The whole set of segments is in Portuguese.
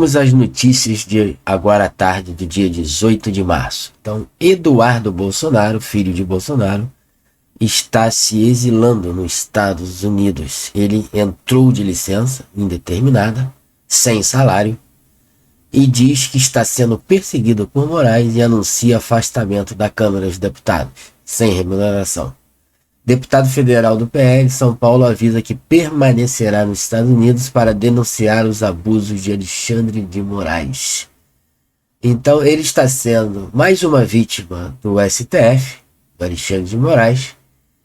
Vamos às notícias de agora à tarde do dia 18 de março. Então, Eduardo Bolsonaro, filho de Bolsonaro, está se exilando nos Estados Unidos. Ele entrou de licença indeterminada, sem salário, e diz que está sendo perseguido por Moraes e anuncia afastamento da Câmara dos Deputados, sem remuneração. Deputado federal do PL, São Paulo, avisa que permanecerá nos Estados Unidos para denunciar os abusos de Alexandre de Moraes. Então, ele está sendo mais uma vítima do STF, do Alexandre de Moraes,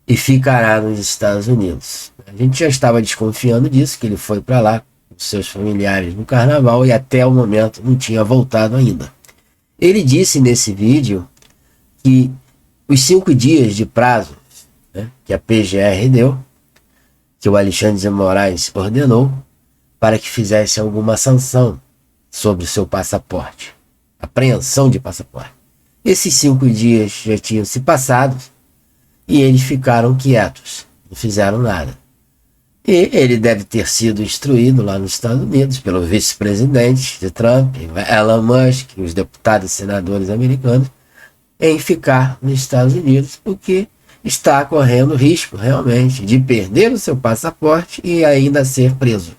e ficará nos Estados Unidos. A gente já estava desconfiando disso, que ele foi para lá com seus familiares no carnaval e até o momento não tinha voltado ainda. Ele disse nesse vídeo que os 5 dias de prazo que a PGR deu, que o Alexandre de Moraes ordenou, para que fizesse alguma sanção sobre o seu passaporte, apreensão de passaporte. Esses 5 dias já tinham se passado e eles ficaram quietos, não fizeram nada. E ele deve ter sido instruído lá nos Estados Unidos pelo vice-presidente de Trump, Elon Musk, os deputados e senadores americanos, em ficar nos Estados Unidos, porque está correndo risco, realmente, de perder o seu passaporte e ainda ser preso.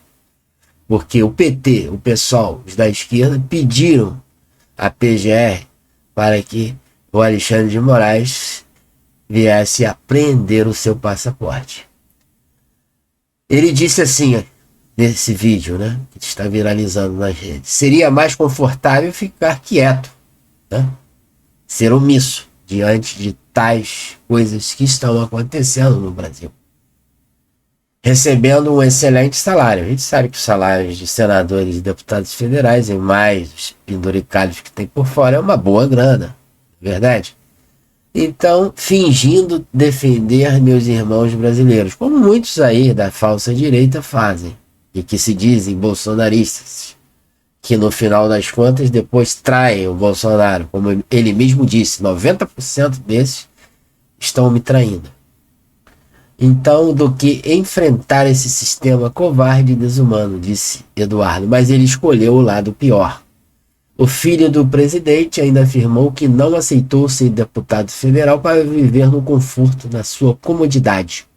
Porque o PT, o PSOL, os da esquerda, pediram à PGR para que o Alexandre de Moraes viesse apreender o seu passaporte. Ele disse assim, nesse vídeo, que está viralizando nas redes: seria mais confortável ficar quieto, ser omisso diante de tais coisas que estão acontecendo no Brasil, recebendo um excelente salário. A gente sabe que os salários de senadores e deputados federais, e mais os penduricalhos que tem por fora, é uma boa grana, não é verdade? Então, fingindo defender meus irmãos brasileiros, como muitos aí da falsa direita fazem, e que se dizem bolsonaristas, que no final das contas depois traem o Bolsonaro, como ele mesmo disse, 90% desses estão me traindo. Então, do que enfrentar esse sistema covarde e desumano, disse Eduardo, mas ele escolheu o lado pior. O filho do presidente ainda afirmou que não aceitou ser deputado federal para viver no conforto da sua comodidade.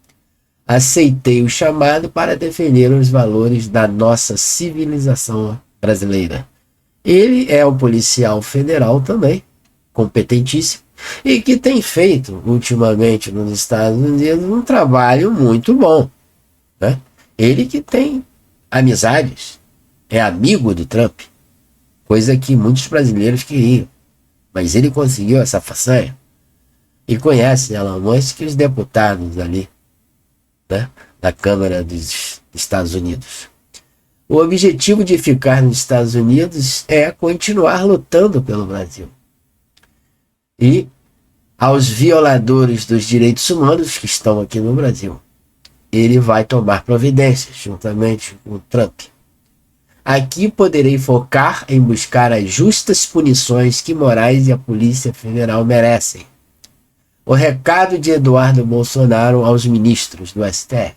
Aceitei o chamado para defender os valores da nossa civilização brasileira. Ele é um policial federal também, competentíssimo, e que tem feito ultimamente nos Estados Unidos um trabalho muito bom. Ele que tem amizades, é amigo do Trump, coisa que muitos brasileiros queriam, mas ele conseguiu essa façanha e conhece Elon Musk e os deputados ali, da Câmara dos Estados Unidos. O objetivo de ficar nos Estados Unidos é continuar lutando pelo Brasil. E aos violadores dos direitos humanos que estão aqui no Brasil, ele vai tomar providências, juntamente com o Trump. Aqui poderei focar em buscar as justas punições que Moraes e a Polícia Federal merecem. O recado de Eduardo Bolsonaro aos ministros do STF.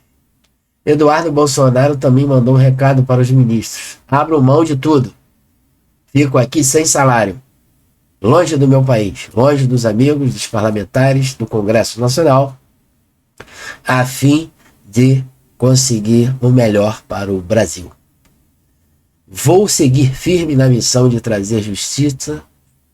Eduardo Bolsonaro também mandou um recado para os ministros: abram mão de tudo. Fico aqui sem salário, longe do meu país, longe dos amigos, dos parlamentares, do Congresso Nacional, a fim de conseguir o melhor para o Brasil. Vou seguir firme na missão de trazer justiça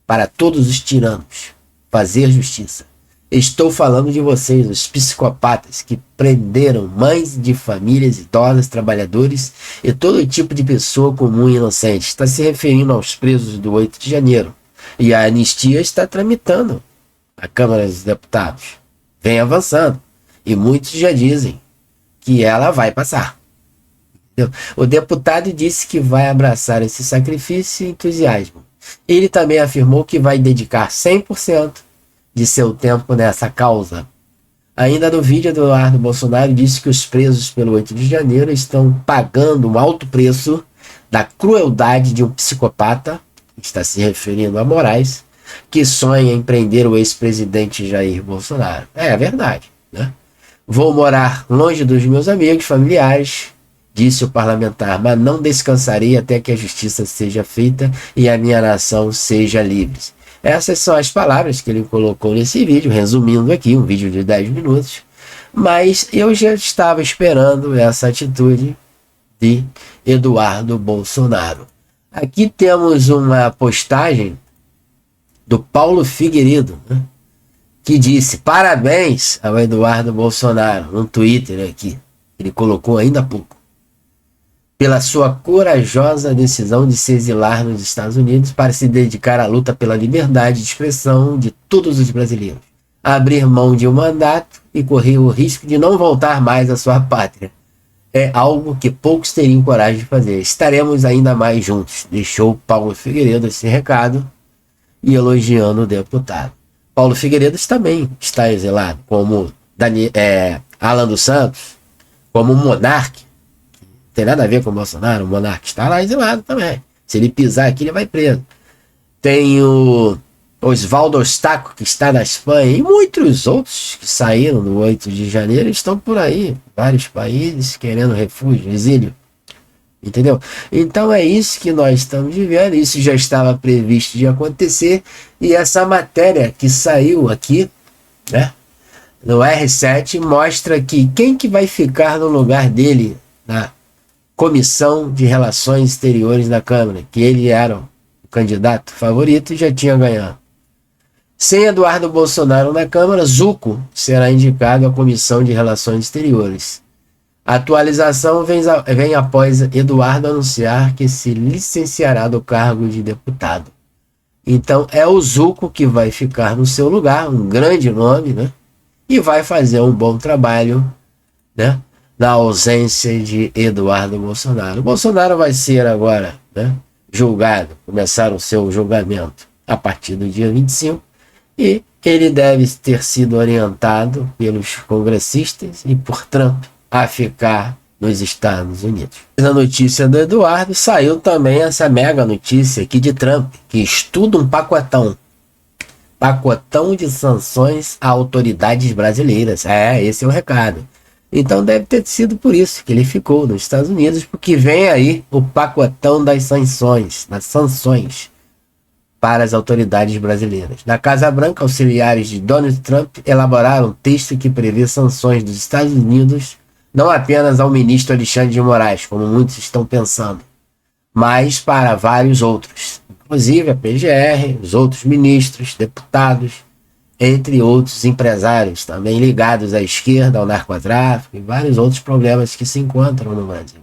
para todos os tiranos, fazer justiça. Estou falando de vocês, os psicopatas que prenderam mães de famílias idosas, trabalhadores e todo tipo de pessoa comum e inocente. Está se referindo aos presos do 8 de janeiro. E a anistia está tramitando na Câmara dos Deputados. Vem avançando. E muitos já dizem que ela vai passar. O deputado disse que vai abraçar esse sacrifício e entusiasmo. Ele também afirmou que vai dedicar 100% de seu tempo nessa causa. Ainda no vídeo, Eduardo Bolsonaro disse que os presos pelo 8 de janeiro estão pagando um alto preço da crueldade de um psicopata, que está se referindo a Moraes, que sonha em prender o ex-presidente Jair Bolsonaro. É verdade, Vou morar longe dos meus amigos, familiares disse o parlamentar, mas não descansarei até que a justiça seja feita e a minha nação seja livre. Essas são as palavras que ele colocou nesse vídeo, resumindo aqui, um vídeo de 10 minutos. Mas eu já estava esperando essa atitude de Eduardo Bolsonaro. Aqui temos uma postagem do Paulo Figueiredo, né, que disse: parabéns ao Eduardo Bolsonaro, no Twitter aqui. Ele colocou ainda há pouco, pela sua corajosa decisão de se exilar nos Estados Unidos para se dedicar à luta pela liberdade de expressão de todos os brasileiros, abrir mão de um mandato e correr o risco de não voltar mais à sua pátria. É algo que poucos teriam coragem de fazer. Estaremos ainda mais juntos, deixou Paulo Figueiredo esse recado e elogiando o deputado. Paulo Figueiredo também está exilado, como Alan dos Santos, como Monark. Não tem nada a ver com o Bolsonaro, o Monark está lá exilado também. Se ele pisar aqui, ele vai preso. Tem o Oswaldo Eustáquio, que está na Espanha, e muitos outros que saíram do 8 de janeiro estão por aí, vários países querendo refúgio, exílio. Entendeu? Então é isso que nós estamos vivendo, isso já estava previsto de acontecer, e essa matéria que saiu aqui, né, no R7, mostra que quem que vai ficar no lugar dele na Comissão de Relações Exteriores da Câmara, que ele era o candidato favorito e já tinha ganhado. Sem Eduardo Bolsonaro na Câmara, Zucco será indicado à Comissão de Relações Exteriores. A atualização vem após Eduardo anunciar que se licenciará do cargo de deputado. Então é o Zucco que vai ficar no seu lugar, um grande nome, né? E vai fazer um bom trabalho, né, na ausência de Eduardo Bolsonaro. O Bolsonaro vai ser agora, né, julgado, começar o seu julgamento a partir do dia 25, e ele deve ter sido orientado pelos congressistas e por Trump a ficar nos Estados Unidos. Na notícia do Eduardo, saiu também essa mega notícia aqui de Trump, que estuda um pacotão de sanções a autoridades brasileiras. Esse é o recado. Então deve ter sido por isso que ele ficou nos Estados Unidos, porque vem aí o pacotão das sanções para as autoridades brasileiras. Na Casa Branca, auxiliares de Donald Trump elaboraram um texto que prevê sanções dos Estados Unidos não apenas ao ministro Alexandre de Moraes, como muitos estão pensando, mas para vários outros, inclusive a PGR, os outros ministros, deputados, entre outros empresários também ligados à esquerda, ao narcotráfico e vários outros problemas que se encontram no Brasil.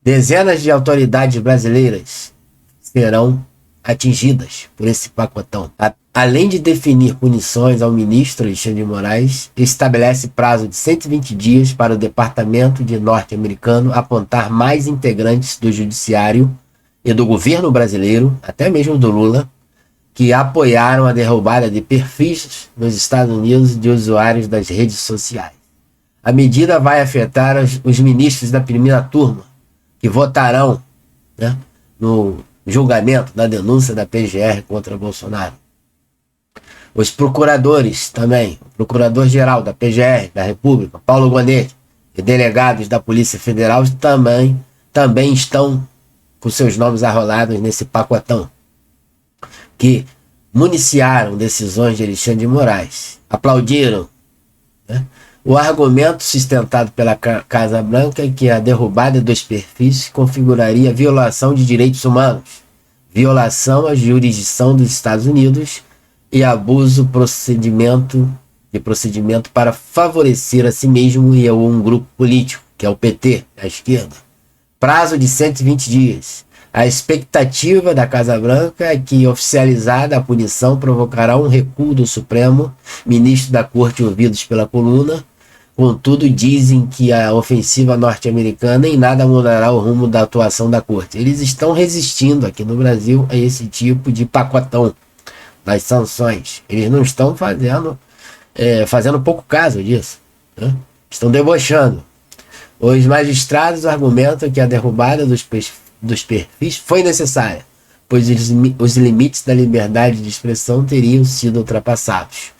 Dezenas de autoridades brasileiras serão atingidas por esse pacotão. Além de definir punições ao ministro Alexandre de Moraes, estabelece prazo de 120 dias para o Departamento de Norte-Americano apontar mais integrantes do judiciário e do governo brasileiro, até mesmo do Lula, que apoiaram a derrubada de perfis nos Estados Unidos de usuários das redes sociais. A medida vai afetar os ministros da primeira turma, que votarão, né, no julgamento da denúncia da PGR contra Bolsonaro. Os procuradores também, o procurador-geral da PGR da República, Paulo Gonet, e delegados da Polícia Federal também estão com seus nomes arrolados nesse pacotão, que municiaram decisões de Alexandre de Moraes, aplaudiram, né? O argumento sustentado pela Casa Branca é que a derrubada dos perfis configuraria violação de direitos humanos, violação à jurisdição dos Estados Unidos e abuso de procedimento para favorecer a si mesmo e a um grupo político, que é o PT, a esquerda. Prazo de 120 dias. A expectativa da Casa Branca é que, oficializada, a punição provocará um recuo do Supremo, ministro da Corte ouvidos pela coluna. Contudo, dizem que a ofensiva norte-americana em nada mudará o rumo da atuação da Corte. Eles estão resistindo aqui no Brasil a esse tipo de pacotão das sanções. Eles não estão fazendo pouco caso disso, né? Estão debochando. Os magistrados argumentam que a derrubada dos perfis foi necessária, pois os limites da liberdade de expressão teriam sido ultrapassados.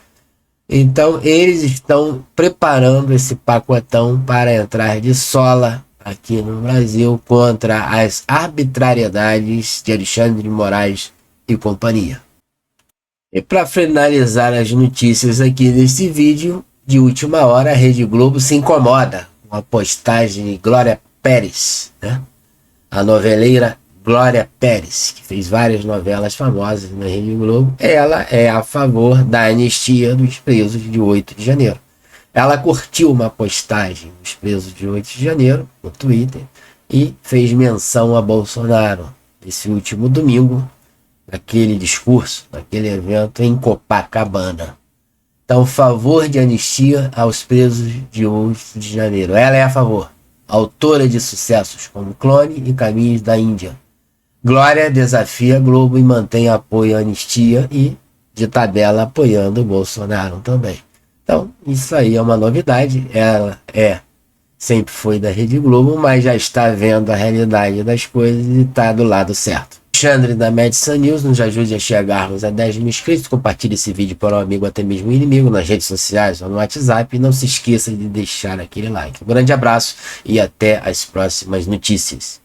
Então eles estão preparando esse pacotão para entrar de sola aqui no Brasil contra as arbitrariedades de Alexandre de Moraes e companhia. E para finalizar as notícias aqui desse vídeo, de última hora, a Rede Globo se incomoda com a postagem de Glória Pérez, né? A noveleira Glória Pérez, que fez várias novelas famosas na Rede Globo. Ela é a favor da anistia dos presos de 8 de janeiro. Ela curtiu uma postagem dos presos de 8 de janeiro no Twitter e fez menção a Bolsonaro esse último domingo, naquele discurso, naquele evento em Copacabana. Então, favor de anistia aos presos de 8 de janeiro. Ela é a favor. Autora de sucessos como Clone e Caminhos da Índia. Glória desafia Globo e mantém apoio à anistia e, de tabela, apoiando o Bolsonaro também. Então, isso aí é uma novidade. Ela sempre foi da Rede Globo, mas já está vendo a realidade das coisas e está do lado certo. Alexandre da Medicine News, nos ajude a chegarmos a 10 mil inscritos. Compartilhe esse vídeo para um amigo, até mesmo um inimigo, nas redes sociais ou no WhatsApp. E não se esqueça de deixar aquele like. Um grande abraço e até as próximas notícias.